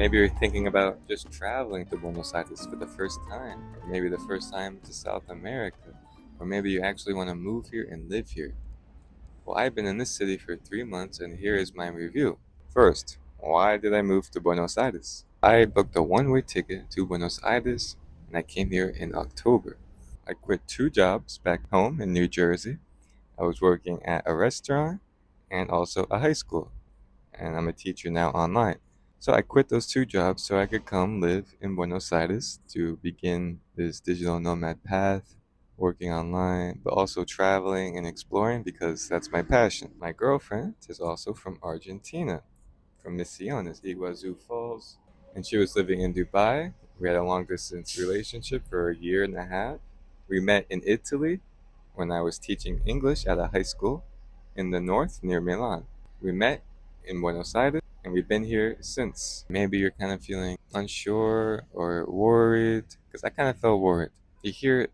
Maybe you're thinking about just traveling to Buenos Aires for the first time, or maybe the first time to South America, or maybe you actually want to move here and live here. Well, I've been in this city for 3 months, and here is my review. First, why did I move to Buenos Aires? I booked a one-way ticket to Buenos Aires, and I came here in October. I quit two jobs back home in New Jersey. I was working at a restaurant and also a high school, and I'm a teacher now online. So I quit those two jobs so I could come live in Buenos Aires to begin this digital nomad path, working online, but also traveling and exploring because that's my passion. My girlfriend is also from Argentina, from Misiones, Iguazu Falls, and she was living in Dubai. We had a long distance relationship for a year and a half. We met in Italy when I was teaching English at a high school in the north near Milan. We met in Buenos Aires and we've been here since. Maybe you're kind of feeling unsure or worried, because I kind of felt worried. You hear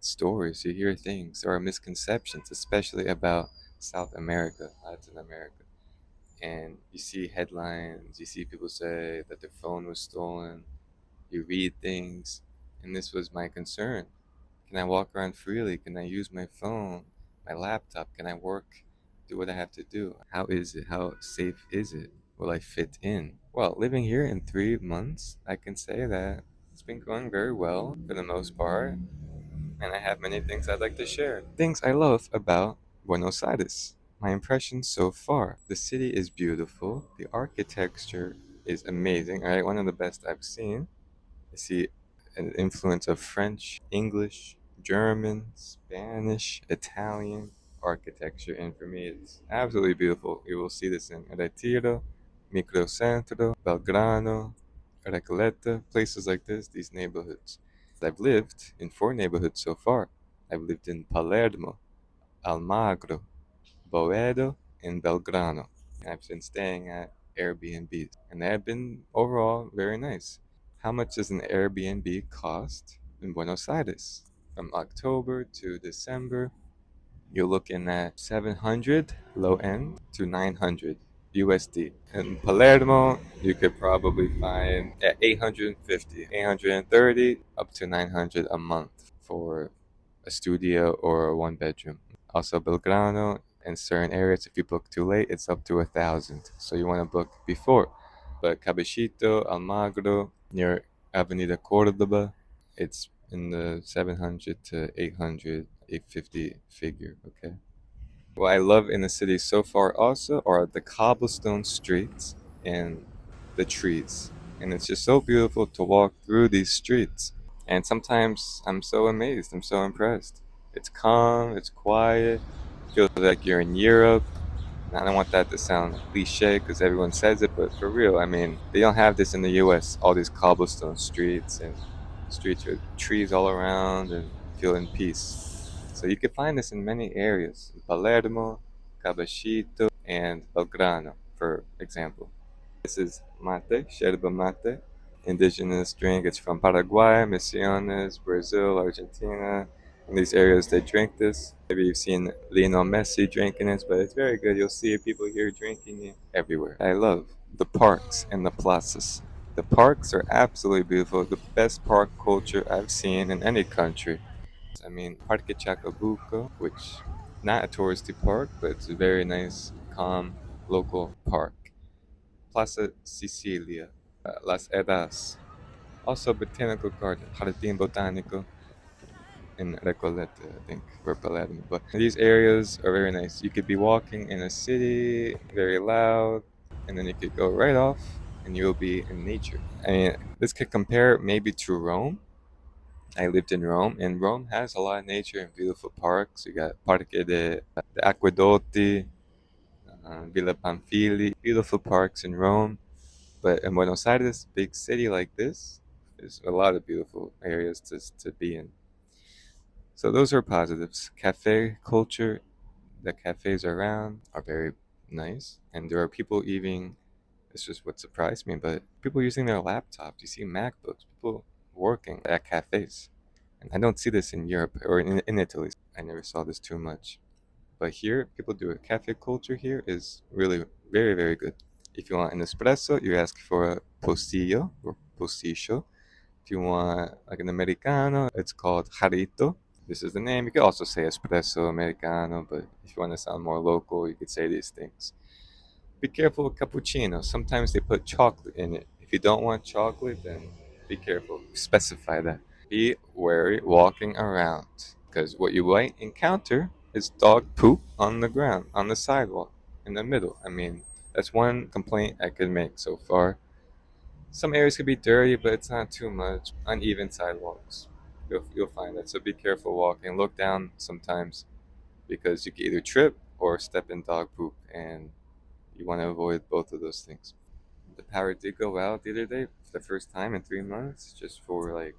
stories, you hear things, there are misconceptions, especially about South America, Latin America. And you see headlines, you see people say that their phone was stolen, you read things, and this was my concern. Can I walk around freely? Can I use my phone, my laptop? Can I work, do what I have to do? How is it? How safe is it? Will I fit in? Well, living here in 3 months, I can say that it's been going very well for the most part, and I have many things I'd like to share. Things I love about Buenos Aires. My impressions so far. The city is beautiful. The architecture is amazing. All right, one of the best I've seen. I see an influence of French, English, German, Spanish, Italian architecture, and for me, it's absolutely beautiful. You will see this in Retiro, Microcentro, Belgrano, Recoleta, places like this, these neighborhoods. I've lived in four neighborhoods so far. I've lived in Palermo, Almagro, Boedo, and Belgrano. I've been staying at Airbnbs, and they have been overall very nice. How much does an Airbnb cost in Buenos Aires? From October to December, you're looking at 700 low end to 900 USD. In Palermo, you could probably find at 850, 830 up to 900 a month for a studio or a one bedroom. Also, Belgrano, in certain areas, if you book too late, it's up to 1,000. So you want to book before. But Cabecito, Almagro, near Avenida Cordoba, it's in the 700 to 800, 850 figure. Okay. What I love in the city so far also are the cobblestone streets and the trees. And it's just so beautiful to walk through these streets. And sometimes I'm so amazed, I'm so impressed. It's calm, it's quiet, feels like you're in Europe. And I don't want that to sound cliche because everyone says it, but for real, I mean, they don't have this in the US, all these cobblestone streets and streets with trees all around and feel in peace. So you can find this in many areas, in Palermo, Caballito, and Belgrano, for example. This is mate, yerba mate, indigenous drink. It's from Paraguay, Misiones, Brazil, Argentina. In these areas, they drink this. Maybe you've seen Lionel Messi drinking it, but it's very good. You'll see people here drinking it everywhere. I love the parks and the plazas. The parks are absolutely beautiful. The best park culture I've seen in any country. I mean, Parque Chacabuco, which not a touristy park, but it's a very nice, calm local park. Plaza Sicilia, Las Eras, also Botanical Garden, Jardín Botánico in Recoleta, I think, or Palermo. But these areas are very nice. You could be walking in a city, very loud, and then you could go right off and you'll be in nature. I mean, this could compare maybe to Rome. I lived in Rome, and Rome has a lot of nature and beautiful parks. You got Parque de Acquedotti, Villa Pamphili, beautiful parks in Rome. But in Buenos Aires, big city like this, there's a lot of beautiful areas to be in. So those are positives. Cafe culture, the cafes around are very nice, and there are people eating. It's just what surprised me, but people using their laptops. You see MacBooks, people working at cafes, and I don't see this in Europe or in Italy. I never saw this too much, but here people do it. Cafe culture here is really very very good. If you want an espresso, you ask for a postillo or postillo. If you want like an americano, it's called jarrito. This is the name. You could also say espresso americano, but if you want to sound more local, you could say these things. Be careful with cappuccino. Sometimes they put chocolate in it. If you don't want chocolate, then be careful. Specify that. Be wary walking around, because what you might encounter is dog poop on the ground, on the sidewalk, in the middle. I mean, that's one complaint I could make so far. Some areas could be dirty, but it's not too much. Uneven sidewalks. You'll find that. So be careful walking. Look down sometimes because you can either trip or step in dog poop, and you want to avoid both of those things. The power did go out the other day for the first time in 3 months, just for like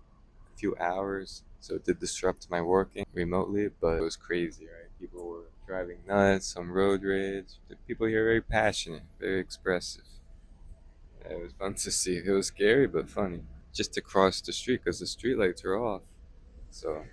a few hours. So it did disrupt my working remotely, but it was crazy, right? People were driving nuts, some road rage. The people here are very passionate, very expressive. It was fun to see. It was scary but funny. Just to cross the street because the street lights are off. So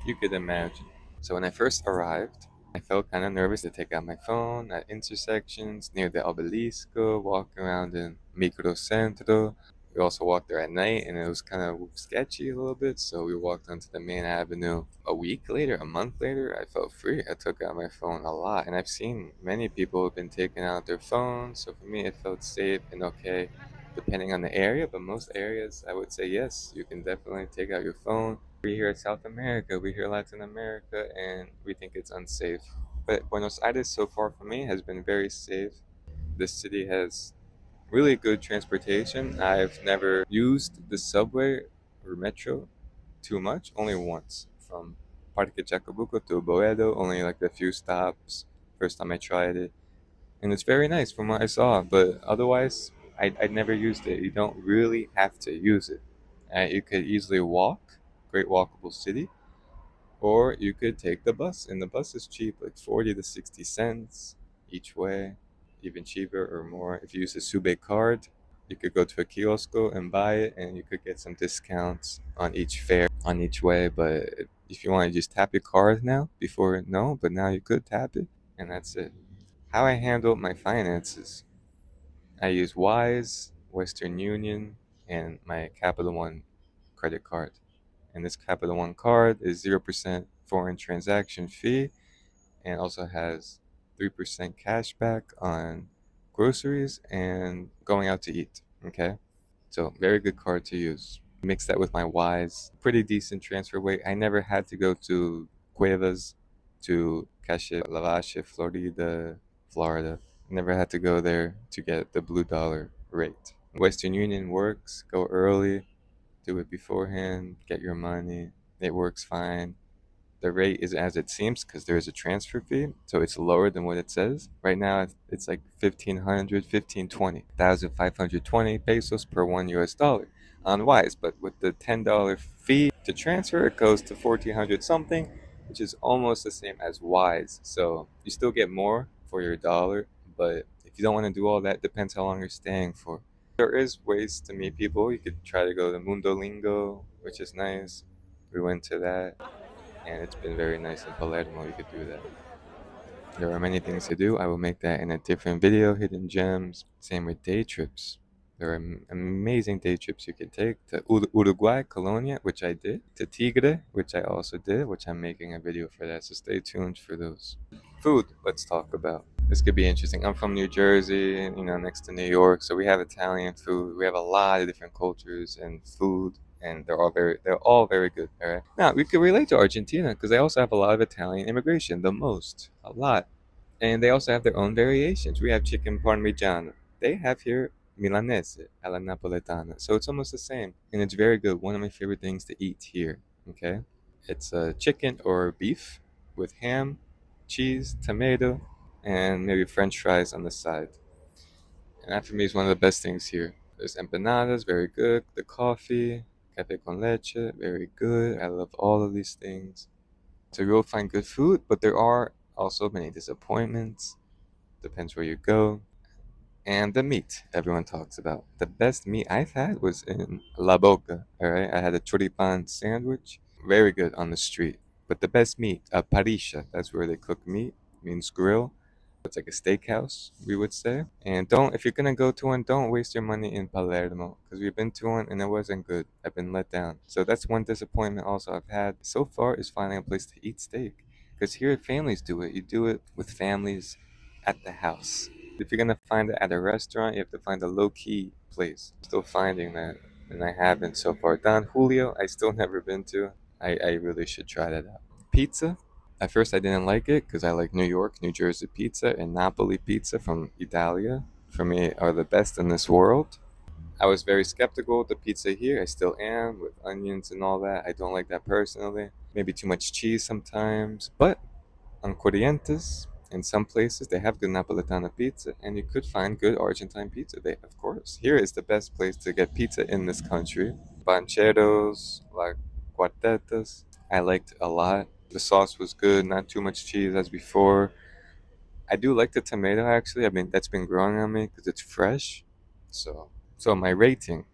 you could imagine. So when I first arrived, I felt kind of nervous to take out my phone at intersections near the Obelisco, walk around in Microcentro. We also walked there at night and it was kind of sketchy a little bit, so we walked onto the main avenue. A week later, a month later, I felt free. I took out my phone a lot, and I've seen many people have been taking out their phones, so for me it felt safe and okay depending on the area, but most areas I would say yes, you can definitely take out your phone. We here in South America, we hear Latin America, and we think it's unsafe. But Buenos Aires, so far for me, has been very safe. This city has really good transportation. I've never used the subway or metro too much, only once from Parque Chacabuco to Boedo, only like a few stops. First time I tried it, and it's very nice from what I saw. But otherwise, I never used it. You don't really have to use it. You could easily walk, great walkable city, or you could take the bus, and the bus is cheap, like 40 to 60 cents each way, even cheaper or more. If you use a Sube card, you could go to a kiosco and buy it, and you could get some discounts on each fare, on each way. But if you want to just tap your card now, before, no, but now you could tap it, and that's it. How I handle my finances. I use Wise, Western Union, and my Capital One credit card. And this Capital One card is 0% foreign transaction fee and also has 3% cash back on groceries and going out to eat. Okay? So, very good card to use. Mix that with my Wise, pretty decent transfer rate. I never had to go to Cuevas to Cache Lavache, Florida, Florida. Never had to go there to get the blue dollar rate. Western Union works. Go early, do it beforehand, get your money. It works fine. The rate is as it seems because there is a transfer fee, so it's lower than what it says. Right now, it's like 1,500, 1,520, 1,520 pesos per $1 on Wise. But with the $10 fee to transfer, it goes to 1,400 something, which is almost the same as Wise. So you still get more for your dollar, but if you don't want to do all that, depends how long you're staying for. There is ways to meet people. You could try to go to Mundo Lingo, which is nice. We went to that, and it's been very nice in Palermo. You could do that. There are many things to do. I will make that in a different video, hidden gems. Same with day trips. There are amazing day trips you can take to Uruguay, Colonia, which I did, to Tigre, which I also did, which I'm making a video for that. So stay tuned for those. Food, let's talk about. This could be interesting. I'm from New Jersey, next to New York, so we have Italian food. We have a lot of different cultures and food, and they're all very good. All right. Now we could relate to Argentina because they also have a lot of Italian immigration, the most, a lot, and they also have their own variations. We have chicken parmigiano. They have here Milanese alla napoletana, so it's almost the same, and it's very good. One of my favorite things to eat here. Okay, it's chicken or beef with ham, cheese, tomato, and maybe French fries on the side. And that for me is one of the best things here. There's empanadas, very good. The coffee, cafe con leche, very good. I love all of these things. So you'll find good food, but there are also many disappointments. Depends where you go. And the meat everyone talks about. The best meat I've had was in La Boca. All right, I had a choripan sandwich, very good on the street. But the best meat, a parrilla, that's where they cook meat, means grill. It's like a steakhouse, we would say. And don't, if you're gonna go to one, don't waste your money in Palermo, because we've been to one and it wasn't good. I've been let down. So that's one disappointment also I've had so far, is finding a place to eat steak. Because here families do it. You do it with families at the house. If you're gonna find it at a restaurant, you have to find a low key place. Still finding that, and I haven't so far. Don Julio, I still never been to. I really should try that out. Pizza. At first, I didn't like it because I like New York, New Jersey pizza, and Napoli pizza from Italia. For me, are the best in this world. I was very skeptical of the pizza here. I still am, with onions and all that. I don't like that personally. Maybe too much cheese sometimes. But on Corrientes, in some places, they have good Napolitana pizza, and you could find good Argentine pizza. They, of course, here is the best place to get pizza in this country. Bancheros, La Cuartetas, I liked a lot. The sauce was good, not too much cheese as before. I do like the tomato actually. I mean, that's been growing on me because it's fresh. So, so my rating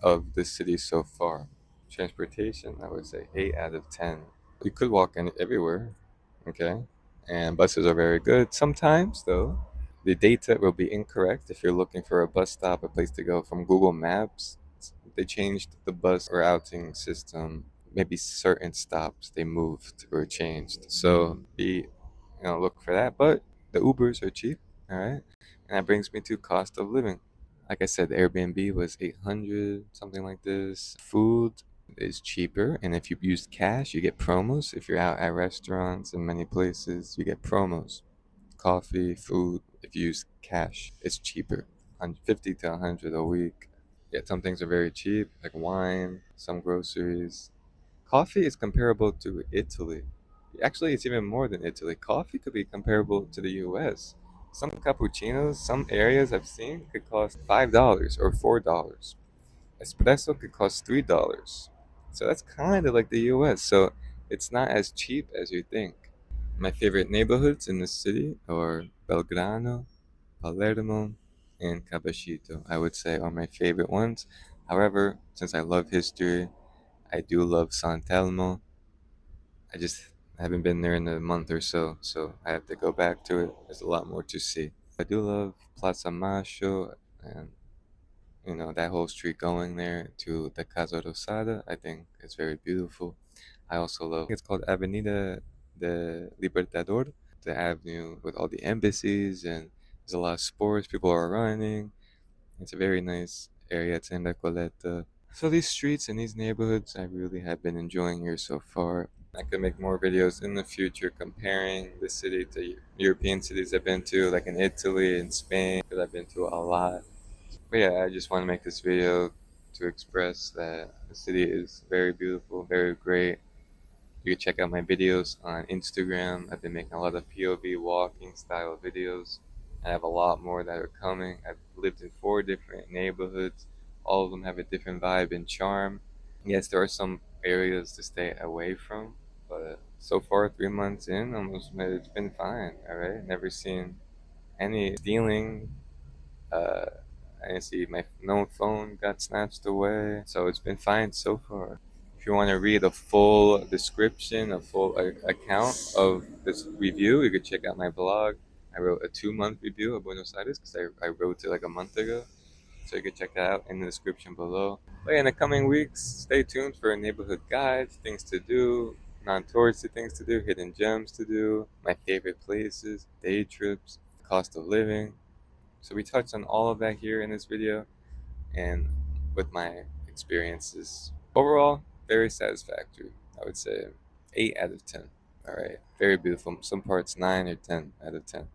of the city so far, transportation, I would say 8 out of 10. You could walk everywhere, okay? And buses are very good. Sometimes, though, the data will be incorrect if you're looking for a bus stop, a place to go from Google Maps. They changed the bus routing system. Maybe certain stops they moved or changed. So be, look for that. But the Ubers are cheap, all right? And that brings me to cost of living. Like I said, the Airbnb was 800, something like this. Food is cheaper, and if you use cash, you get promos. If you're out at restaurants in many places, you get promos. Coffee, food, if you use cash, it's cheaper. 50 to 100 a week. Yeah, some things are very cheap, like wine, some groceries. Coffee is comparable to Italy. Actually, it's even more than Italy. Coffee could be comparable to the US. Some cappuccinos, some areas I've seen could cost $5 or $4. Espresso could cost $3. So that's kind of like the US. So it's not as cheap as you think. My favorite neighborhoods in the city are Belgrano, Palermo, and Caballito, I would say, are my favorite ones. However, since I love history, I do love San Telmo. I just haven't been there in a month or so, so I have to go back to it. There's a lot more to see. I do love Plaza Macho and that whole street going there to the Casa Rosada. I think it's very beautiful. I also love, it's called Avenida de Libertador, the avenue with all the embassies, and there's a lot of sports. People are running. It's a very nice area. It's in Recoleta. So these streets and these neighborhoods, I really have been enjoying here so far. I could make more videos in the future comparing the city to European cities I've been to, like in Italy and Spain, because I've been to a lot. But yeah, I just want to make this video to express that the city is very beautiful, very great. You can check out my videos on Instagram. I've been making a lot of POV walking style videos. I have a lot more that are coming. I've lived in 4 different neighborhoods. All of them have a different vibe and charm. Yes, there are some areas to stay away from, but so far, 3 months in, almost, it's been fine. All right, never seen any stealing. Uh, I didn't see my no phone got snatched away, so it's been fine so far. If you want to read a full description, a full account of this review, you could check out my blog. I wrote a 2 month review of Buenos Aires because I wrote it like a month ago. So you can check that out in the description below. But yeah, in the coming weeks, stay tuned for neighborhood guides, things to do, non-touristy things to do, hidden gems to do, my favorite places, day trips, cost of living. So we touched on all of that here in this video and with my experiences. Overall, very satisfactory. I would say 8 out of 10. All right, very beautiful. Some parts 9 or 10 out of 10.